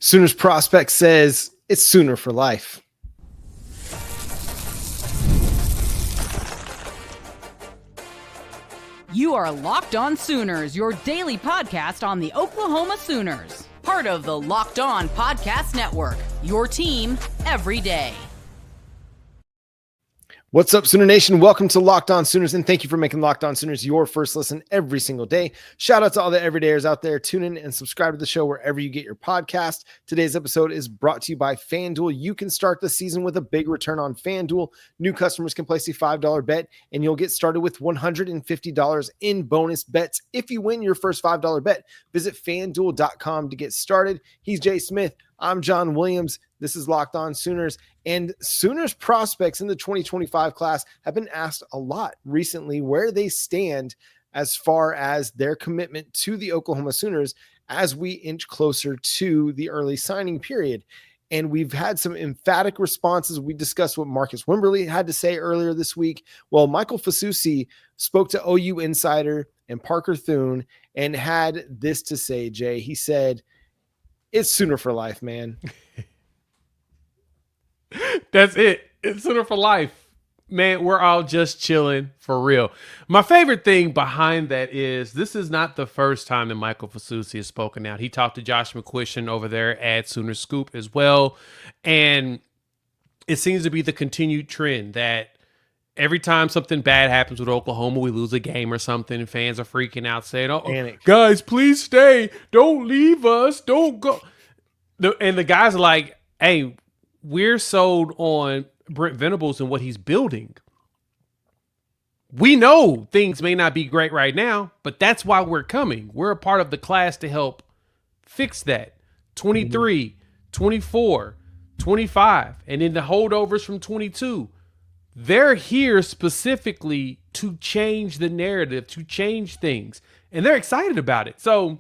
Sooners Prospect says it's Sooner for life. You are Locked On Sooners, your daily podcast on the Oklahoma Sooners. Part of the Locked On Podcast Network, your team every day. What's up, Sooner Nation? Welcome to Locked On Sooners, and thank you for making Locked On Sooners your first listen every single day. Shout out to all the everydayers out there. Tune in and subscribe to the show wherever you get your podcast. Today's episode is brought to you by FanDuel. You can start the season with a big return on FanDuel. New customers can place a $5 bet, and you'll get started with $150 in bonus bets if you win your first $5 bet. Visit FanDuel.com to get started. He's Jay Smith. I'm John Williams. This is Locked On Sooners, and Sooners prospects in the 2025 class have been asked a lot recently where they stand as far as their commitment to the Oklahoma Sooners as we inch closer to the early signing period. And we've had some emphatic responses. We discussed what Marcus Wimberly had to say earlier this week. Well, Michael Fusi spoke to OU Insider and Parker Thune and had this to say, Jay. He said, "It's Sooner for life, man." That's it. It's Sooner for life. Man, we're all just chilling for real. My favorite thing behind that is this is not the first time that Michael Fusi has spoken out. He talked to Josh McCuistion over there at Sooner Scoop as well. And it seems to be the continued trend that every time something bad happens with Oklahoma, we lose a game or something, fans are freaking out saying, "Oh, guys, please stay. Don't leave us. Don't go." And the guys are like, "Hey, we're sold on Brent Venables and what he's building. We know things may not be great right now, but that's why we're coming. We're a part of the class to help fix that. 23, 24, 25, and then the holdovers from 22. They're here specifically to change the narrative, to change things, and they're excited about it." So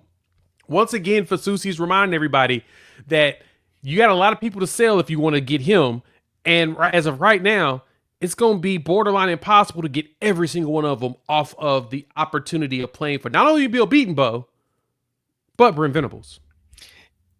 once again, Fusi's reminding everybody that you got a lot of people to sell if you want to get him. And as of right now, it's going to be borderline impossible to get every single one of them off of the opportunity of playing for not only Bill Beatonbow, but Brent Venables.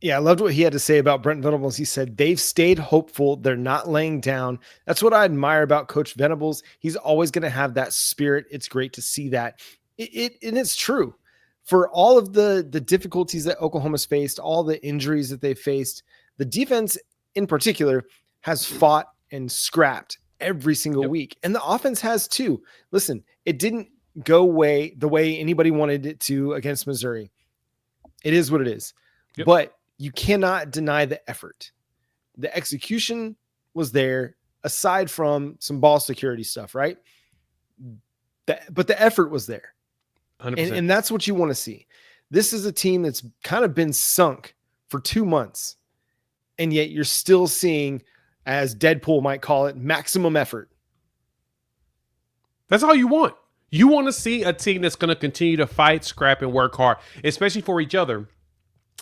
Yeah, I loved what he had to say about Brent Venables. He said, "They've stayed hopeful. They're not laying down." That's what I admire about Coach Venables. He's always going to have that spirit. It's great to see that. And it's true. For all of the difficulties that Oklahoma's faced, all the injuries that they faced, the defense in particular has fought and scrapped every single week. And the offense has too. Listen, it didn't go away the way anybody wanted it to against Missouri. It is what it is. Yep. But you cannot deny the effort. The execution was there aside from some ball security stuff, right? But the effort was there. 100%. And that's what you want to see. This is a team that's kind of been sunk for 2 months. And yet you're still seeing, as Deadpool might call it, maximum effort. That's all you want. You want to see a team that's going to continue to fight, scrap, and work hard, especially for each other.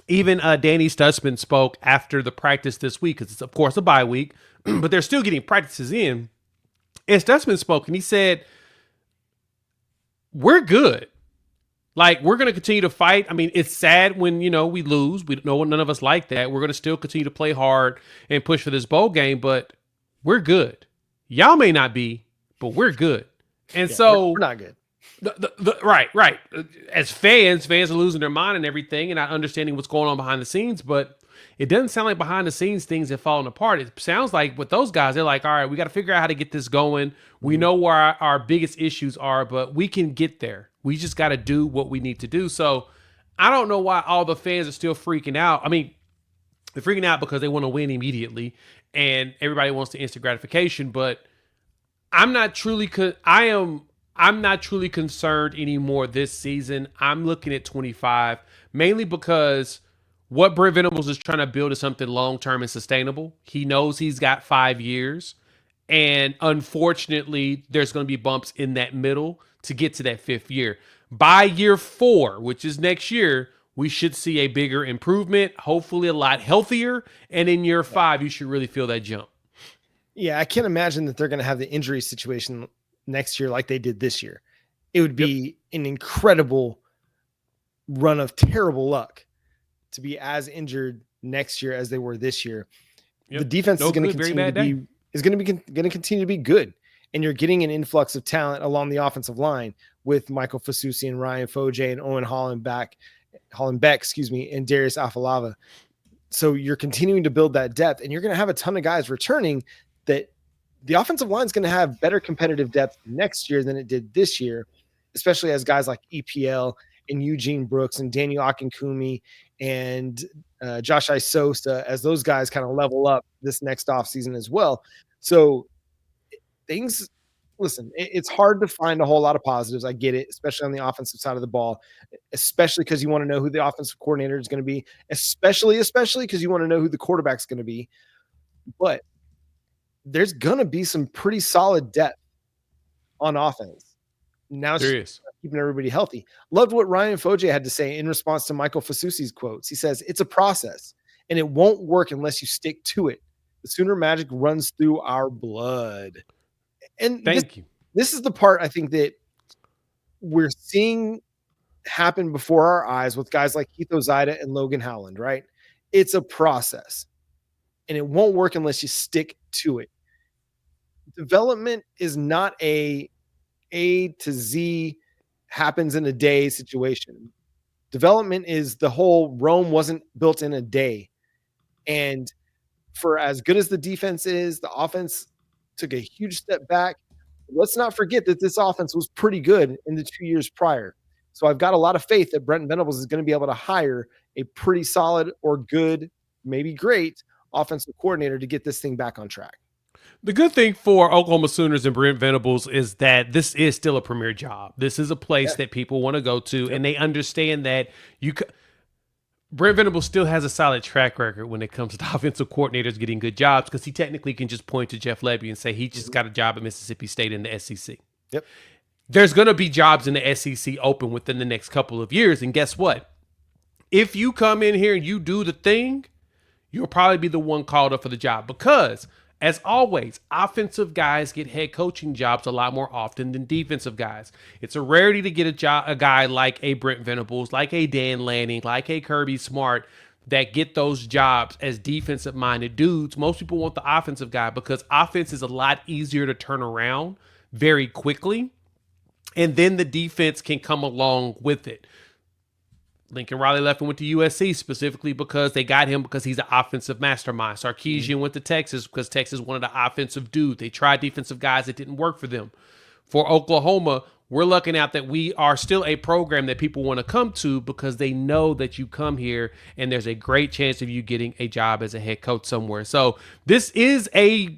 Even Danny Stutzman spoke after the practice this week, because it's, of course, a bye week, but they're still getting practices in. And Stutzman spoke, and he said, "We're good. Like, we're going to continue to fight. I mean, it's sad when, we lose. We know none of us like that. We're going to still continue to play hard and push for this bowl game, but we're good. Y'all may not be, but we're good." And so we're not good. Right. As fans are losing their mind and everything and not understanding what's going on behind the scenes, but it doesn't sound like behind the scenes things have fallen apart. It sounds like with those guys, they're like, all right, we got to figure out how to get this going. We know where our biggest issues are, but we can get there. We just got to do what we need to do. So I don't know why all the fans are still freaking out. I mean, they're freaking out because they want to win immediately and everybody wants the instant gratification, but I'm not truly concerned anymore this season. I'm looking at 25, mainly because what Brent Venables is trying to build is something long-term and sustainable. He knows he's got 5 years, and unfortunately, there's going to be bumps in that middle to get to that 5th year. By year 4, which is next year, we should see a bigger improvement, hopefully a lot healthier, and in year 5, you should really feel that jump. Yeah, I can't imagine that they're going to have the injury situation next year like they did this year. It would be an incredible run of terrible luck to be as injured next year as they were this year. Yep. The defense No is going to good, very continue to bad day. be going to continue to be good, and you're getting an influx of talent along the offensive line with Michael Fusi and Ryan Foje and Owen Hollenbeck, and Darius Afalava. So you're continuing to build that depth, and you're going to have a ton of guys returning. That the offensive line is going to have better competitive depth next year than it did this year, especially as guys like EPL and Eugene Brooks and Daniel Akinkumi and Josh Isosa, as those guys kind of level up this next offseason as well. So it's hard to find a whole lot of positives. I get it, especially on the offensive side of the ball, especially because you want to know who the offensive coordinator is going to be, especially because you want to know who the quarterback's going to be. But there's going to be some pretty solid depth on offense. Now it's just keeping everybody healthy. Loved what Ryan Foje had to say in response to Michael Fusi's quotes. He says, "It's a process, and it won't work unless you stick to it. The Sooner magic runs through our blood." And this is the part I think that we're seeing happen before our eyes with guys like Keith Ozida and Logan Howland, right? It's a process, and it won't work unless you stick to it. Development is not a to Z happens in a day situation. Development is the whole Rome wasn't built in a day. And for as good as the defense is, the offense took a huge step back. Let's not forget that this offense was pretty good in the 2 years prior. So I've got a lot of faith that Brent Venables is going to be able to hire a pretty solid or good, maybe great offensive coordinator to get this thing back on track. The good thing for Oklahoma Sooners and Brent Venables is that this is still a premier job. This is a place that people want to go to, and they understand that Brent Venables still has a solid track record when it comes to offensive coordinators getting good jobs, because he technically can just point to Jeff Lebby and say he just got a job at Mississippi State in the SEC. Yep. There's going to be jobs in the SEC open within the next couple of years, and guess what? If you come in here and you do the thing, you'll probably be the one called up for the job, because as always, offensive guys get head coaching jobs a lot more often than defensive guys. It's a rarity to get a guy like a Brent Venables, like a Dan Lanning, like a Kirby Smart that get those jobs as defensive-minded dudes. Most people want the offensive guy because offense is a lot easier to turn around very quickly, and then the defense can come along with it. Lincoln Riley left and went to USC specifically because they got him because he's an offensive mastermind. Sarkisian went to Texas because Texas wanted an offensive dude. They tried defensive guys. It didn't work for them. For Oklahoma, we're looking out that we are still a program that people want to come to because they know that you come here and there's a great chance of you getting a job as a head coach somewhere. So this is a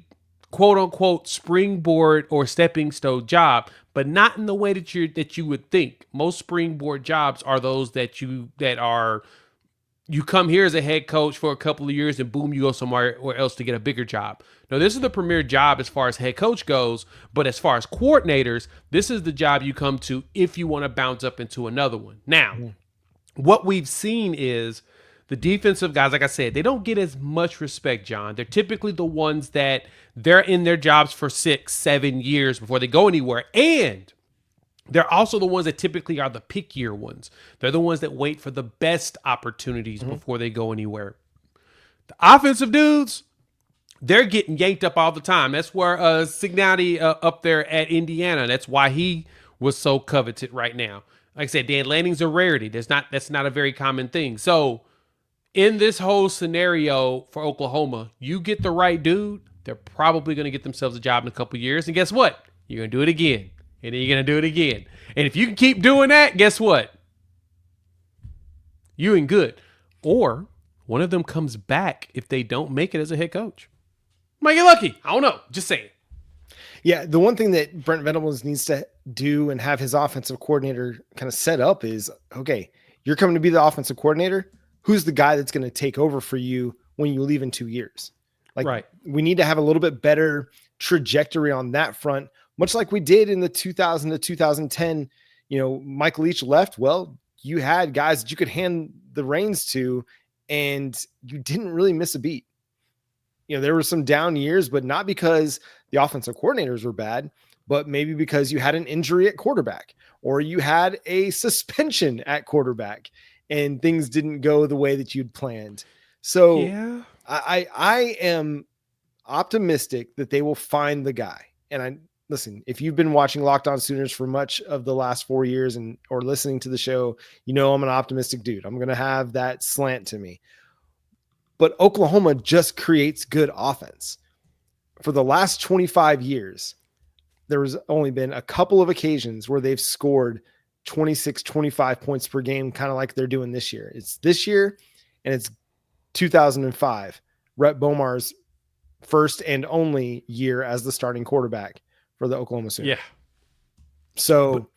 quote unquote springboard or stepping stone job, but not in the way that you would think. Most springboard jobs are those that you come here as a head coach for a couple of years and boom, you go somewhere else to get a bigger job. Now, this is the premier job as far as head coach goes, but as far as coordinators, this is the job you come to if you want to bounce up into another one. Now, what we've seen is the defensive guys, like I said, they don't get as much respect, John. They're typically the ones that they're in their jobs for 6-7 years before they go anywhere. And they're also the ones that typically are the pickier ones. They're the ones that wait for the best opportunities before they go anywhere. The offensive dudes, they're getting yanked up all the time. That's where Cignetti up there at Indiana, that's why he was so coveted right now. Like I said, Dan Lanning's a rarity. That's not a very common thing. So in this whole scenario for Oklahoma, you get the right dude, they're probably going to get themselves a job in a couple of years. And guess what? You're going to do it again. And then you're going to do it again. And if you can keep doing that, guess what? You're in good. Or one of them comes back if they don't make it as a head coach. Might get lucky. I don't know. Just saying. Yeah, the one thing that Brent Venables needs to do and have his offensive coordinator kind of set up is, okay, you're coming to be the offensive coordinator. Who's the guy that's going to take over for you when you leave in 2 years? We need to have a little bit better trajectory on that front, much like we did in the 2000 to 2010. Mike Leach left. Well, you had guys that you could hand the reins to, and you didn't really miss a beat. There were some down years, but not because the offensive coordinators were bad, but maybe because you had an injury at quarterback or you had a suspension at quarterback and things didn't go the way that you'd planned. So Yeah. I am optimistic that they will find the guy. And listen, if you've been watching Locked On Sooners for much of the last 4 years or listening to the show, I'm an optimistic dude. I'm going to have that slant to me. But Oklahoma just creates good offense. For the last 25 years, there has only been a couple of occasions where they've scored 26, 25 points per game, kind of like they're doing this year. It's this year, and it's 2005, Rhett Bomar's first and only year as the starting quarterback for the Oklahoma Sooners. Yeah. So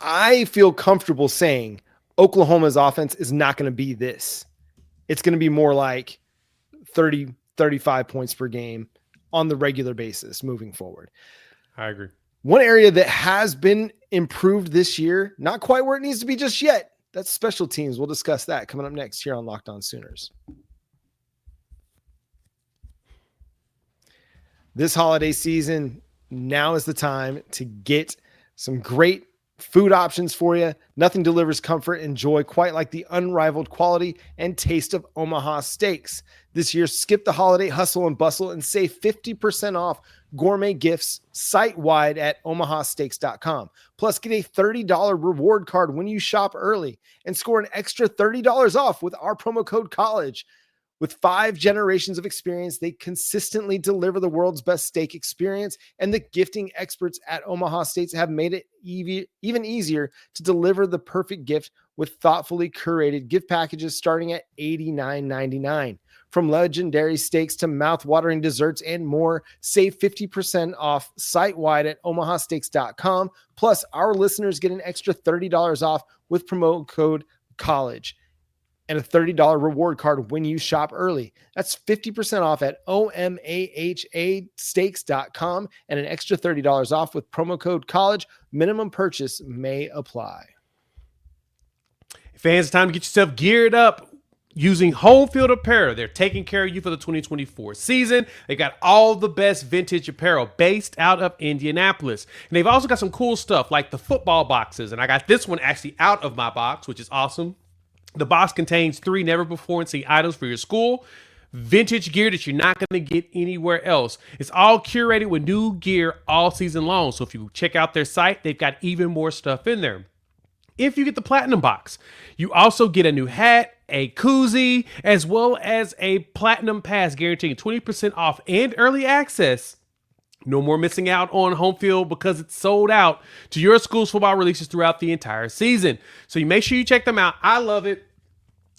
I feel comfortable saying Oklahoma's offense is not going to be this. It's going to be more like 30, 35 points per game on the regular basis moving forward. I agree. One area that has been improved this year, not quite where it needs to be just yet, that's special teams. We'll discuss that coming up next here on Locked On Sooners. This holiday season, now is the time to get some great food options for you. Nothing delivers comfort and joy quite like the unrivaled quality and taste of Omaha Steaks. This year, skip the holiday hustle and bustle and save 50% off gourmet gifts site-wide at omahasteaks.com. Plus, get a $30 reward card when you shop early and score an extra $30 off with our promo code COLLEGE. With 5 generations of experience, they consistently deliver the world's best steak experience, and the gifting experts at Omaha Steaks have made it even easier to deliver the perfect gift with thoughtfully curated gift packages starting at $89.99. From legendary steaks to mouth-watering desserts and more, save 50% off site-wide at omahasteaks.com. Plus, our listeners get an extra $30 off with promo code COLLEGE. And a $30 reward card when you shop early. That's 50% off at omahasteaks.com and an extra $30 off with promo code COLLEGE. Minimum purchase may apply. Fans, it's time to get yourself geared up using Home Field Apparel. They're taking care of you for the 2024 season. They got all the best vintage apparel based out of Indianapolis. And they've also got some cool stuff like the football boxes. And I got this one actually out of my box, which is awesome. The box contains 3 never-before-seen items for your school, vintage gear that you're not going to get anywhere else. It's all curated with new gear all season long. So if you check out their site, they've got even more stuff in there. If you get the Platinum Box, you also get a new hat, a koozie, as well as a Platinum Pass guaranteeing 20% off and early access. No more missing out on home field because it's sold out to your school's football releases throughout the entire season. So you make sure you check them out. I love it.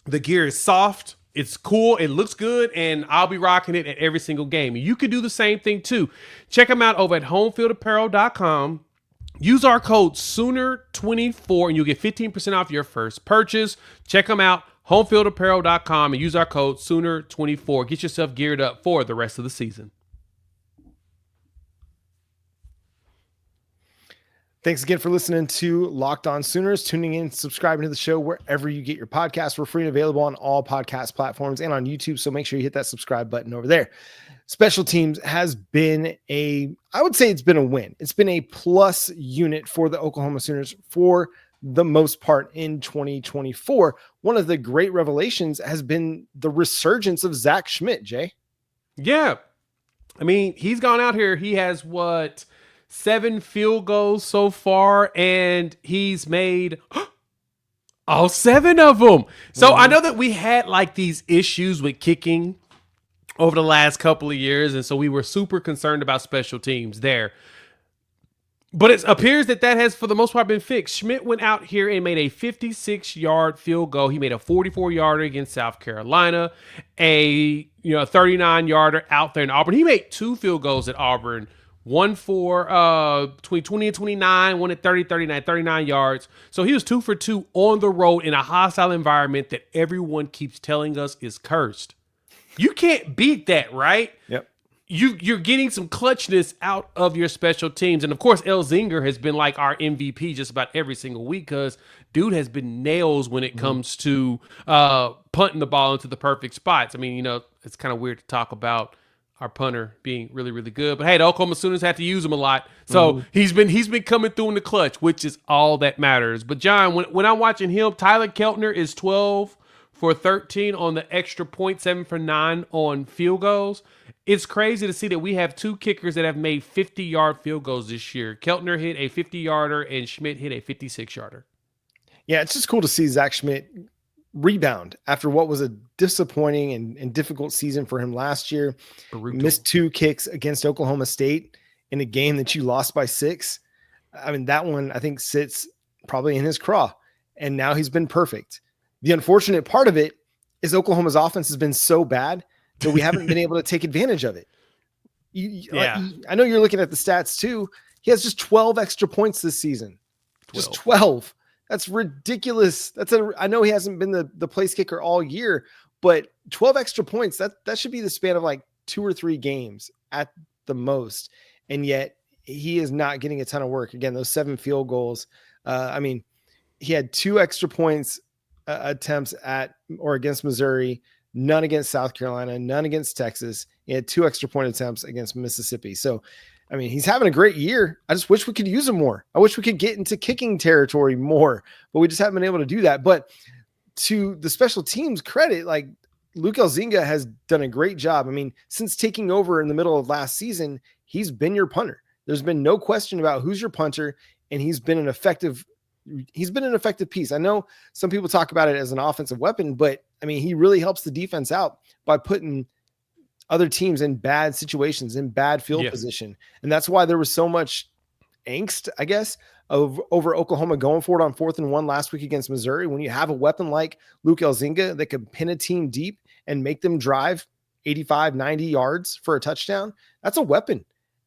The gear is soft. It's cool. It looks good. And I'll be rocking it at every single game. You can do the same thing too. Check them out over at homefieldapparel.com. Use our code Sooner24 and you'll get 15% off your first purchase. Check them out. Homefieldapparel.com and use our code Sooner24. Get yourself geared up for the rest of the season. Thanks again for listening to Locked On Sooners, tuning in, subscribing to the show wherever you get your podcasts. We're free and available on all podcast platforms and on YouTube, so make sure you hit that subscribe button over there. Special teams has been I would say it's been a win. It's been a plus unit for the Oklahoma Sooners for the most part in 2024. One of the great revelations has been the resurgence of Zach Schmidt, Jay. Yeah. I mean, he's gone out here. He has 7 field goals so far, and he's made all 7 of them. So I know that we had these issues with kicking over the last couple of years, and so we were super concerned about special teams there. But it appears that has, for the most part, been fixed. Schmidt went out here and made a 56-yard field goal. He made a 44-yarder against South Carolina, a 39-yarder out there in Auburn. He made 2 field goals at Auburn. One for between 20 and 29, one at 30, 39, 39 yards. So he was 2 for 2 on the road in a hostile environment that everyone keeps telling us is cursed. You can't beat that, right? Yep. You're getting some clutchness out of your special teams. And, of course, El Zinger has been like our MVP just about every single week because dude has been nails when it comes to punting the ball into the perfect spots. I mean, it's kind of weird to talk about our punter being really, really good. But, hey, the Oklahoma Sooners have to use him a lot. So he's been coming through in the clutch, which is all that matters. But, John, when I'm watching him, Tyler Keltner is 12 for 13 on the extra point, 7 for 9 on field goals. It's crazy to see that we have 2 kickers that have made 50-yard field goals this year. Keltner hit a 50-yarder and Schmidt hit a 56-yarder. Yeah, it's just cool to see Zach Schmidt rebound after what was a disappointing and difficult season for him last year. Brutal. Missed 2 kicks against Oklahoma State in a game that you lost by 6. I mean, that one I think sits probably in his craw, and now he's been perfect. The unfortunate part of it is Oklahoma's offense has been so bad that we haven't been able to take advantage of it. I know you're looking at the stats too. He has just 12 extra points this season. 12. Just 12. That's ridiculous. I know he hasn't been the place kicker all year, but 12 extra points, that should be the span of like 2 or 3 games at the most. And yet he is not getting a ton of work. Again, those 7 field goals. I mean, he had 2 extra points attempts at or against Missouri, none against South Carolina, none against Texas. He had 2 extra point attempts against Mississippi. So, I mean, he's having a great year. I just wish we could use him more. I wish we could get into kicking territory more, but we just haven't been able to do that. But to the special teams credit, like Luke Elzinga has done a great job. I mean, since taking over in the middle of last season, he's been your punter. There's been no question about who's your punter, and he's been an effective piece. I know some people talk about it as an offensive weapon, but I mean, he really helps the defense out by putting other teams in bad situations, in bad field position. And that's why there was so much angst, I guess, over Oklahoma going for it on 4th and 1 last week against Missouri. When you have a weapon like Luke Elzinga that can pin a team deep and make them drive 85, 90 yards for a touchdown, that's a weapon.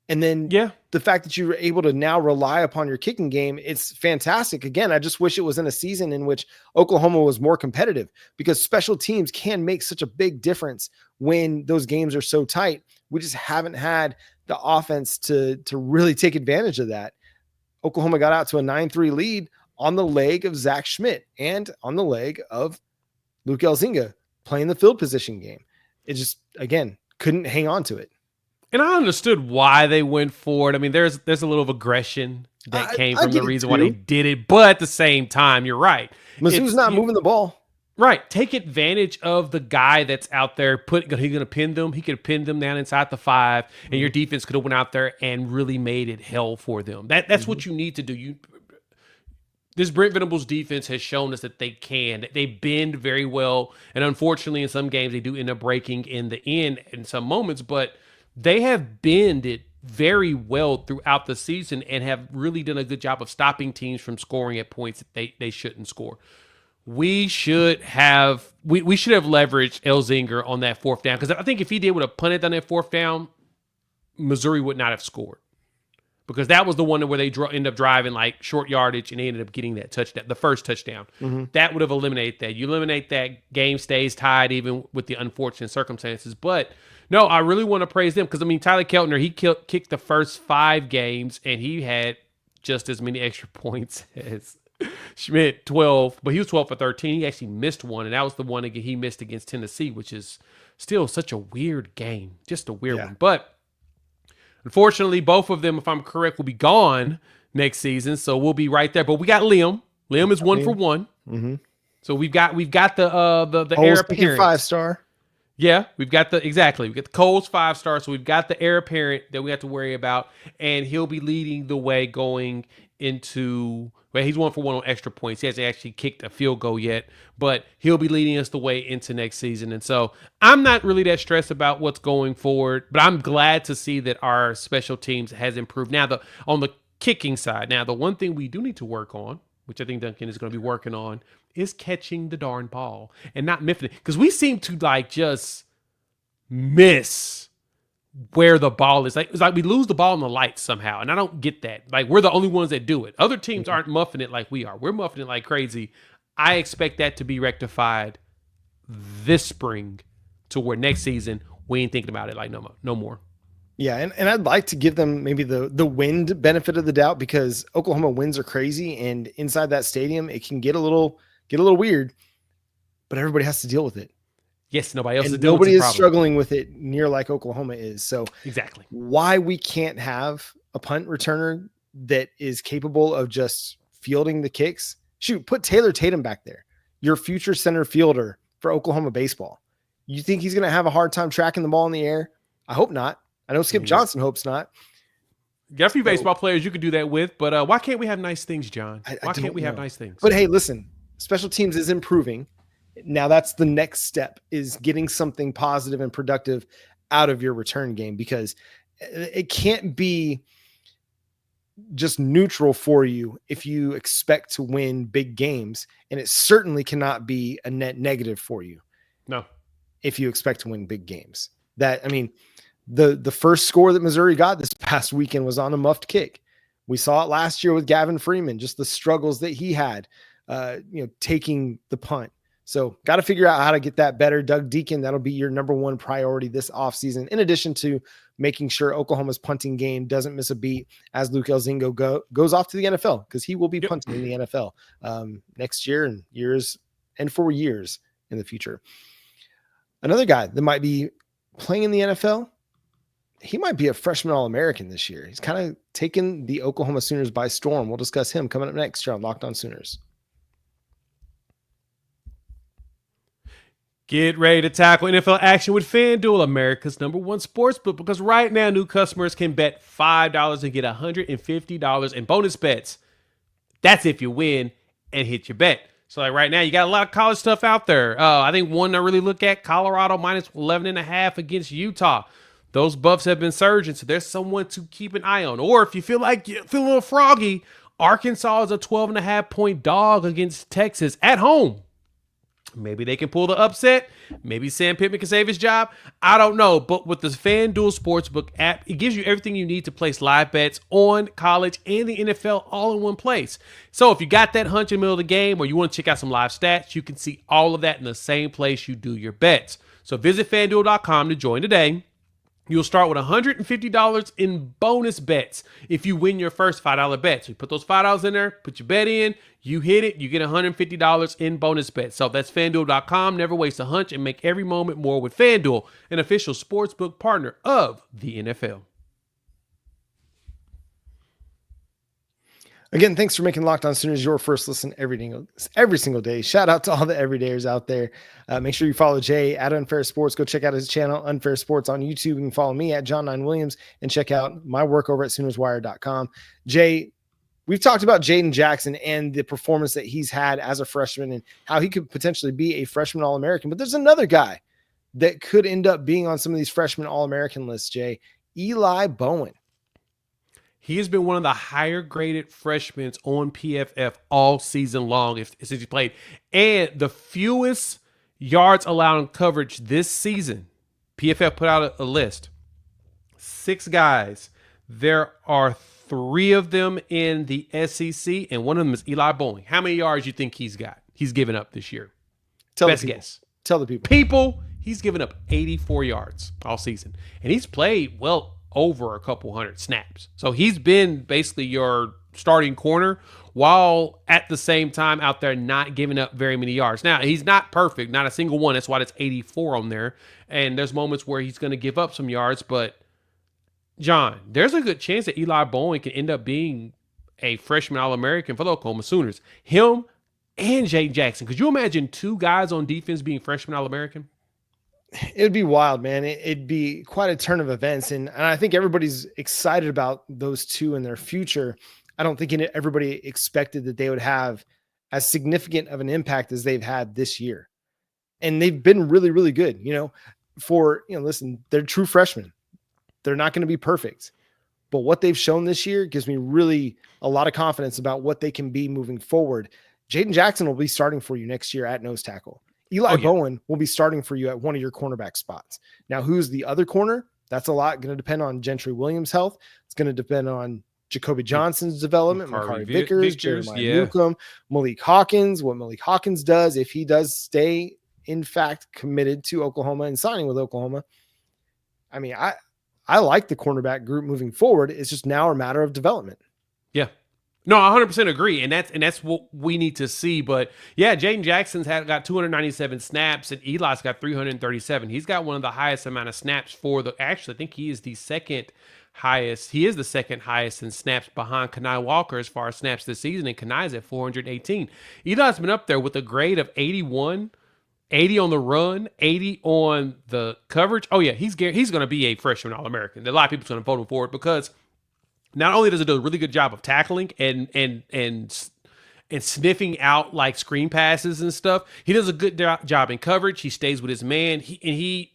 And then the fact that you were able to now rely upon your kicking game, it's fantastic. Again, I just wish it was in a season in which Oklahoma was more competitive, because special teams can make such a big difference when those games are so tight. We just haven't had the offense to really take advantage of that. Oklahoma got out to a 9-3 lead on the leg of Zach Schmidt and on the leg of Luke Elzinga playing the field position game. It just, again, couldn't hang on to it. And I understood why they went for it. I mean, there's a little of aggression that came from the reason why they did it. But at the same time, you're right. Mizzou's not moving the ball. Right. Take advantage of the guy that's out there. He's going to pin them. He could have pinned them down inside the 5, and your defense could have went out there and really made it hell for them. That's what you need to do. This Brent Venables defense has shown us that they can. They bend very well, and unfortunately, in some games, they do end up breaking in the end in some moments, but they have bended very well throughout the season and have really done a good job of stopping teams from scoring at points that they shouldn't score. We should have leveraged Elzinger on that 4th down, because I think if he would have punted on that 4th down, Missouri would not have scored, because that was the one where they end up driving like short yardage and they ended up getting that touchdown, the first touchdown. That would have eliminated that. You eliminate that, game stays tied even with the unfortunate circumstances. But no, I really want to praise them, because I mean, Tyler Keltner, he kicked the first 5 games and he had just as many extra points as Schmidt, 12, but he was 12 for 13. He actually missed one, and that was the one he missed against Tennessee, which is still such a weird game, just a weird one. But unfortunately, both of them, if I'm correct, will be gone next season, so we'll be right there. But we got Liam. Liam is 1 for 1. So we've got the heir apparent 5-star. Yeah, we got the Coles 5-star, so we've got the heir apparent that we have to worry about, and he'll be leading the way going into. Well, he's 1 for 1 on extra points. He hasn't actually kicked a field goal yet, but he'll be leading us the way into next season. And so I'm not really that stressed about what's going forward, but I'm glad to see that our special teams has improved. Now, on the kicking side, the one thing we do need to work on, which I think Duncan is going to be working on, is catching the darn ball and not missing it, because we seem to just miss where the ball is. It's like we lose the ball in the lights somehow, and I don't get that. Like, we're the only ones that do it. Other teams aren't muffing it like we are. We're muffing it like crazy. I expect that to be rectified this spring, to where next season we ain't thinking about it like no more. Yeah, and I'd like to give them maybe the wind benefit of the doubt, because Oklahoma winds are crazy, and inside that stadium it can get a little weird, but everybody has to deal with it. Yes, nobody else. And nobody is struggling with it near like Oklahoma is. So exactly why we can't have a punt returner that is capable of just fielding the kicks. Shoot, put Taylor Tatum back there, your future center fielder for Oklahoma baseball. You think he's going to have a hard time tracking the ball in the air? I hope not. I know Skip Johnson hopes not. Got a few baseball players you could do that with, but why can't we have nice things, John? Why can't we have nice things? But hey, listen, special teams is improving. Now that's the next step, is getting something positive and productive out of your return game, because it can't be just neutral for you if you expect to win big games. And it certainly cannot be a net negative for you. No. If you expect to win big games. The first score that Missouri got this past weekend was on a muffed kick. We saw it last year with Gavin Freeman, just the struggles that he had, taking the punt. So got to figure out how to get that better. Doug Deacon, that'll be your number one priority this offseason, in addition to making sure Oklahoma's punting game doesn't miss a beat as Luke Elzingo goes off to the NFL, because he will be punting in the NFL next year and years and for years in the future. Another guy that might be playing in the NFL, he might be a freshman All-American this year. He's kind of taken the Oklahoma Sooners by storm. We'll discuss him coming up next here on Locked On Sooners. Get ready to tackle NFL action with FanDuel, America's #1 sportsbook, because right now new customers can bet $5 and get $150 in bonus bets. That's if you win and hit your bet. So like right now, you got a lot of college stuff out there. I think one to really look at, Colorado minus 11.5 against Utah. Those buffs have been surging, so there's someone to keep an eye on. Or if you feel like you feel a little froggy, Arkansas is a 12.5 point dog against Texas at home. Maybe they can pull the upset. Maybe Sam Pittman can save his job. I don't know. But with the FanDuel Sportsbook app, it gives you everything you need to place live bets on college and the NFL all in one place. So if you got that hunch in the middle of the game, or you want to check out some live stats, you can see all of that in the same place you do your bets. So visit FanDuel.com to join today. You'll start with $150 in bonus bets if you win your first $5 bet. So you put those $5 in there, put your bet in, you hit it, you get $150 in bonus bets. So that's FanDuel.com. Never waste a hunch and make every moment more with FanDuel, an official sportsbook partner of the NFL. Again, thanks for making Locked On Sooners your first listen every single day. Shout out to all the everydayers out there. Make sure you follow Jay at Unfair Sports. Go check out his channel, Unfair Sports, on YouTube. You can follow me at John9Williams and check out my work over at SoonersWire.com. Jay, we've talked about Jaden Jackson and the performance that he's had as a freshman and how he could potentially be a freshman All-American. But there's another guy that could end up being on some of these freshman All-American lists, Jay. Eli Bowen. He has been one of the higher graded freshmen on PFF all season long since he played. And the fewest yards allowed in coverage this season, PFF put out a list. 6 guys. There are 3 of them in the SEC, and one of them is Eli Bowen. How many yards do you think he's given up this year? Best guess. Tell the people. People, he's given up 84 yards all season. And he's played, over a couple hundred snaps. So he's been basically your starting corner, while at the same time out there not giving up very many yards. Now, he's not perfect, not a single one. That's why it's 84 on there. And there's moments where he's going to give up some yards. But, John, there's a good chance that Eli Bowen can end up being a freshman All-American for the Oklahoma Sooners. Him and Jaden Jackson. Could you imagine 2 guys on defense being freshman All-American? It'd be wild, man. It'd be quite a turn of events. And I think everybody's excited about those 2 and their future. I don't think everybody expected that they would have as significant of an impact as they've had this year. And they've been really, really good, listen, they're true freshmen. They're not going to be perfect, but what they've shown this year gives me really a lot of confidence about what they can be moving forward. Jaden Jackson will be starting for you next year at nose tackle. Eli Bowen will be starting for you at one of your cornerback spots. Now, who's the other corner? That's a lot going to depend on Gentry Williams' health. It's going to depend on Jacoby Johnson's development, Makari Vickers, Jeremiah Newcomb, Malik Hawkins, what Malik Hawkins does, if he does stay, in fact, committed to Oklahoma and signing with Oklahoma. I mean, I like the cornerback group moving forward. It's just now a matter of development. Yeah. No, I 100% agree, and that's what we need to see. But yeah, Jaden Jackson's got 297 snaps, and Eli's got 337. He's got one of the highest amount of snaps for the. Actually, I think he is the second highest. He is the second highest in snaps behind Kenai Walker as far as snaps this season, and Kenai's at 418. Eli's been up there with a grade of 81 80 on the run, 80 on the coverage. Oh yeah, he's going to be a freshman All-American. A lot of people's going to vote him for it because not only does he do a really good job of tackling and sniffing out like screen passes and stuff, he does a good job in coverage. He stays with his man.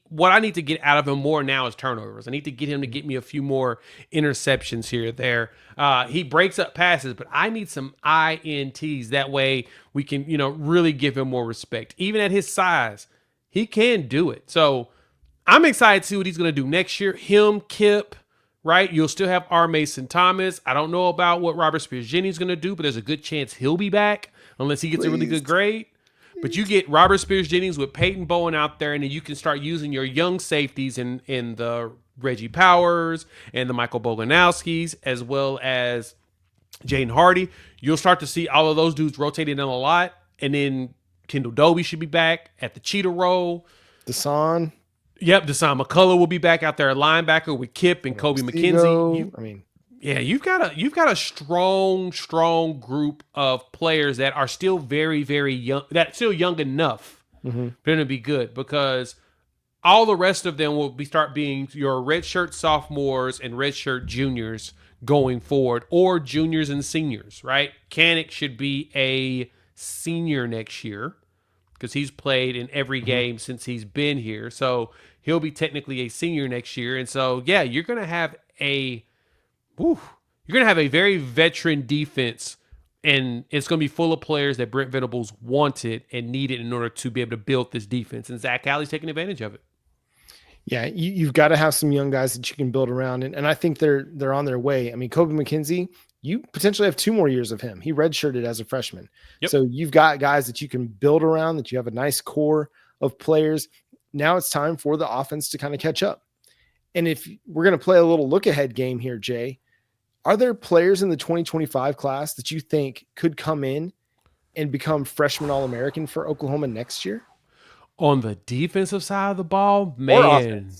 What I need to get out of him more now is turnovers. I need to get him to get me a few more interceptions here or there. He breaks up passes, but I need some INTs. That way we can, really give him more respect. Even at his size, he can do it. So I'm excited to see what he's going to do next year. Him, Kip, right? You'll still have R. Mason Thomas. I don't know about what Robert Spears-Jennings is going to do, but there's a good chance he'll be back unless he gets a really good grade. But you get Robert Spears-Jennings with Peyton Bowen out there, and then you can start using your young safeties in the Reggie Powers and the Michael Boganowskis, as well as Jaden Hardy. You'll start to see all of those dudes rotating in a lot. And then Kendall Dobie should be back at the cheetah role. Deshaun. Yep, Deshaun McCullough will be back out there at linebacker with Kip and Kobe McKenzie. You've got a strong group of players that are still very, very young. That's still young enough for them to be good, because all the rest of them will start being your redshirt sophomores and redshirt juniors going forward, or juniors and seniors. Right? Kanik should be a senior next year because he's played in every game since he's been here. So he'll be technically a senior next year. And so, yeah, you're going to have a very veteran defense, and it's going to be full of players that Brent Venables wanted and needed in order to be able to build this defense. And Zach Alley's taking advantage of it. Yeah, you've got to have some young guys that you can build around. And I think they're on their way. I mean, Kobe McKenzie, you potentially have 2 more years of him. He redshirted as a freshman. Yep. So you've got guys that you can build around, that you have a nice core of players. Now it's time for the offense to kind of catch up. And if we're going to play a little look ahead game here, Jay, are there players in the 2025 class that you think could come in and become freshman All-American for Oklahoma next year? On the defensive side of the ball, man.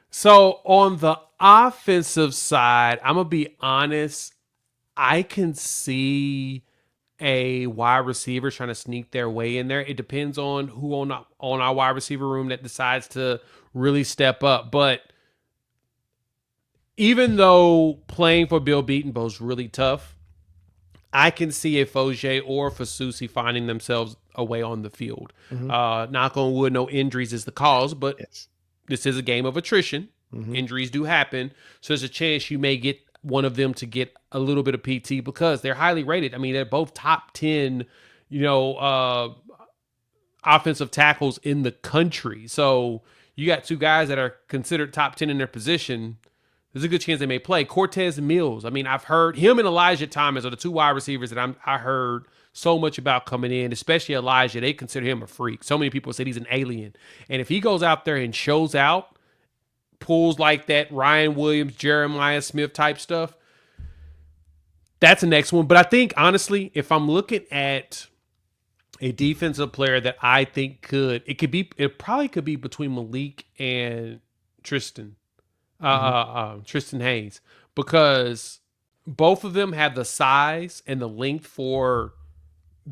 So on the offensive side, I'm going to be honest, I can see a wide receiver trying to sneak their way in there. It depends on who on our wide receiver room that decides to really step up. But even though playing for Bill Beatonbow is really tough, I can see a Foje or Fusi finding themselves a way on the field. Knock on wood, no injuries is the cause, but this is a game of attrition. Injuries do happen. So there's a chance you may get one of them to get a little bit of PT because they're highly rated. I mean, they're both top 10, offensive tackles in the country. So you got 2 guys that are considered top 10 in their position. There's a good chance they may play. Cortez Mills. I mean, I've heard him and Elijah Thomas are the 2 wide receivers that I heard so much about coming in, especially Elijah. They consider him a freak. So many people said he's an alien. And if he goes out there and shows out, pulls like that Ryan Williams, Jeremiah Smith type stuff, that's the next one. But I think, honestly, if I'm looking at a defensive player that I think it probably could be between Malik and Tristan Haynes, because both of them have the size and the length for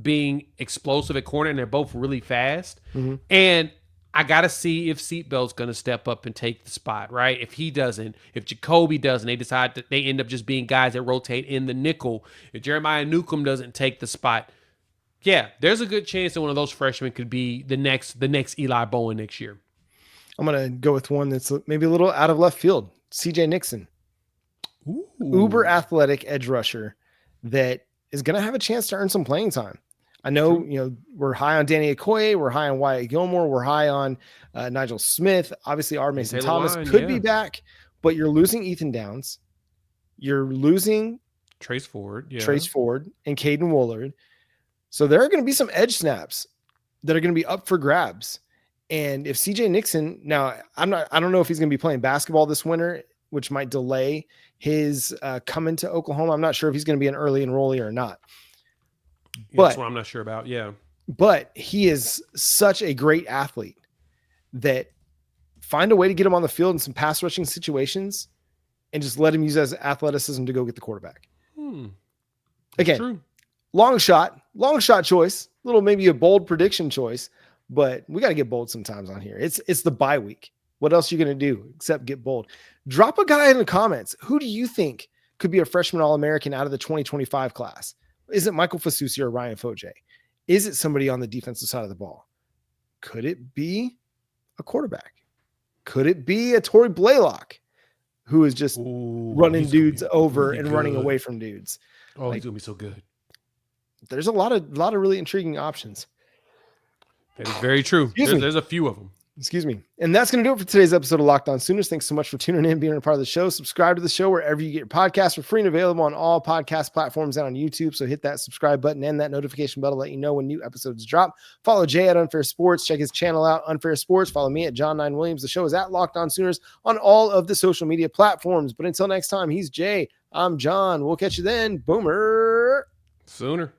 being explosive at corner, and they're both really fast. And I got to see if Seatbelt's going to step up and take the spot, right? If he doesn't, if Jacoby doesn't, they decide that they end up just being guys that rotate in the nickel. If Jeremiah Newcomb doesn't take the spot, yeah, there's a good chance that one of those freshmen could be the next Eli Bowen next year. I'm going to go with one that's maybe a little out of left field. CJ Nixon. Ooh. Uber athletic edge rusher that is going to have a chance to earn some playing time. I know, we're high on Danny Okoye. We're high on Wyatt Gilmore. We're high on Nigel Smith. Obviously, R. Mason Thomas could be back, but you're losing Ethan Downs. You're losing Trace Ford and Caden Woolard. So there are going to be some edge snaps that are going to be up for grabs. And if CJ Nixon, now I don't know if he's going to be playing basketball this winter, which might delay his coming to Oklahoma. I'm not sure if he's going to be an early enrollee or not. But that's what I'm not sure about. Yeah. But he is such a great athlete that find a way to get him on the field in some pass rushing situations and just let him use his athleticism to go get the quarterback. Again, true. long shot choice, little maybe a bold prediction choice, but we got to get bold sometimes on here. It's the bye week. What else are you going to do except get bold? Drop a guy in the comments. Who do you think could be a freshman All-American out of the 2025 class? Is it Michael Fusi or Ryan Foje? Is it somebody on the defensive side of the ball? Could it be a quarterback? Could it be a Torrey Blaylock who is just running dudes over and running away from dudes? Oh, he's going to be so good. There's a lot of really intriguing options. That is very true. There's a few of them. Excuse me. And that's going to do it for today's episode of Locked On Sooners. Thanks so much for tuning in, being a part of the show. Subscribe to the show wherever you get your podcasts. We're free and available on all podcast platforms and on YouTube. So hit that subscribe button and that notification bell to let you know when new episodes drop. Follow Jay at Unfair Sports. Check his channel out, Unfair Sports. Follow me at John 9 Williams. The show is at Locked On Sooners on all of the social media platforms. But until next time, he's Jay. I'm John. We'll catch you then. Boomer. Sooner.